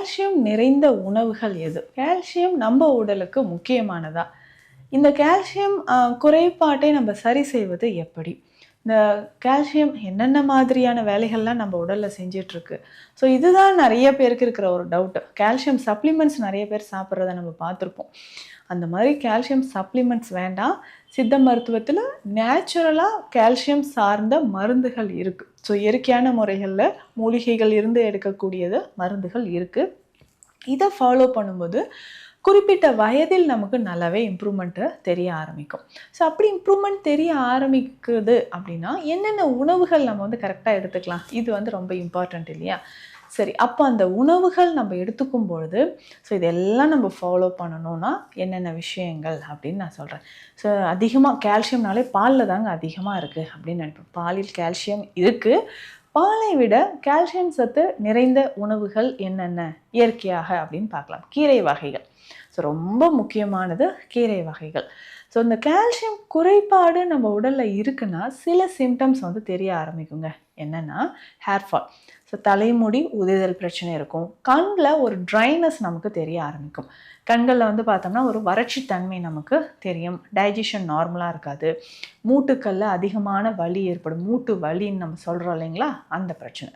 Calcium நிறைந்த உணவுகள் எது? கால்சியம் நம்ம உடலுக்கு முக்கியமானதா? இந்த கால்சியம் குறைபாட்டை நம்ம சரி செய்வது எப்படி? இந்த கால்சியம் என்னென்ன மாதிரியான வேலைகள்லாம் நம்ம உடல்ல செஞ்சுட்ருக்கு? ஸோ இதுதான் நெறைய பேருக்கு இருக்கிற ஒரு டவுட்டு. கால்சியம் சப்ளிமெண்ட்ஸ் நெறைய பேர் சாப்பிட்றத நம்ம பார்த்துருப்போம். அந்த மாதிரி கால்சியம் சப்ளிமெண்ட்ஸ் வேண்டாம். சித்த மருத்துவத்தில நேச்சுரலா கால்சியம் சார்ந்த மருந்துகள் இருக்கு. ஸோ இயற்கையான முறைகள்ல மூலிகைகள் இருந்து எடுக்கக்கூடியது மருந்துகள் இருக்கு. இதை ஃபாலோ பண்ணும்போது குறிப்பிட்ட வயதில் நமக்கு நல்லாவே இம்ப்ரூவ்மெண்ட்டு தெரிய ஆரம்பிக்கும். ஸோ அப்படி இம்ப்ரூவ்மெண்ட் தெரிய ஆரம்பிக்குது அப்படின்னா என்னென்ன உணவுகள் நம்ம வந்து கரெக்டாக எடுத்துக்கலாம்? இது வந்து ரொம்ப இம்பார்ட்டண்ட் இல்லையா? சரி, அப்போ அந்த உணவுகள் நம்ம எடுத்துக்கும் பொழுது ஸோ இதெல்லாம் நம்ம ஃபாலோ பண்ணணும்னா என்னென்ன விஷயங்கள் அப்படின்னு நான் சொல்கிறேன். ஸோ அதிகமாக கால்சியம்னாலே பாலில் தாங்க அதிகமாக இருக்குது அப்படின்னு நினைப்பேன். பாலில் கால்சியம் இருக்குது. பாலை விட கால்சியம் சத்து நிறைந்த உணவுகள் என்னென்ன இயற்கையாக அப்படின்னு பார்க்கலாம். கீரை வகைகள். ஸோ ரொம்ப முக்கியமானது கீரை வகைகள். ஸோ இந்த கால்சியம் குறைபாடு நம்ம உடலில் இருக்குன்னா சில சிம்டம்ஸ் வந்து தெரிய ஆரம்பிக்குங்க. என்னென்னா ஹேர் ஃபால். ஸோ தலைமுடி உதிர்தல் பிரச்சனை இருக்கும். கண்ணில் ஒரு ட்ரைனஸ் நமக்கு தெரிய ஆரம்பிக்கும். கண்களில் வந்து பார்த்தோம்னா ஒரு வறட்சி தன்மை நமக்கு தெரியும். டைஜஷன் நார்மலாக இருக்காது. மூட்டுக்களில் அதிகமான வலி ஏற்படும். மூட்டு வலின்னு நம்ம சொல்கிறோம் இல்லைங்களா, அந்த பிரச்சனை.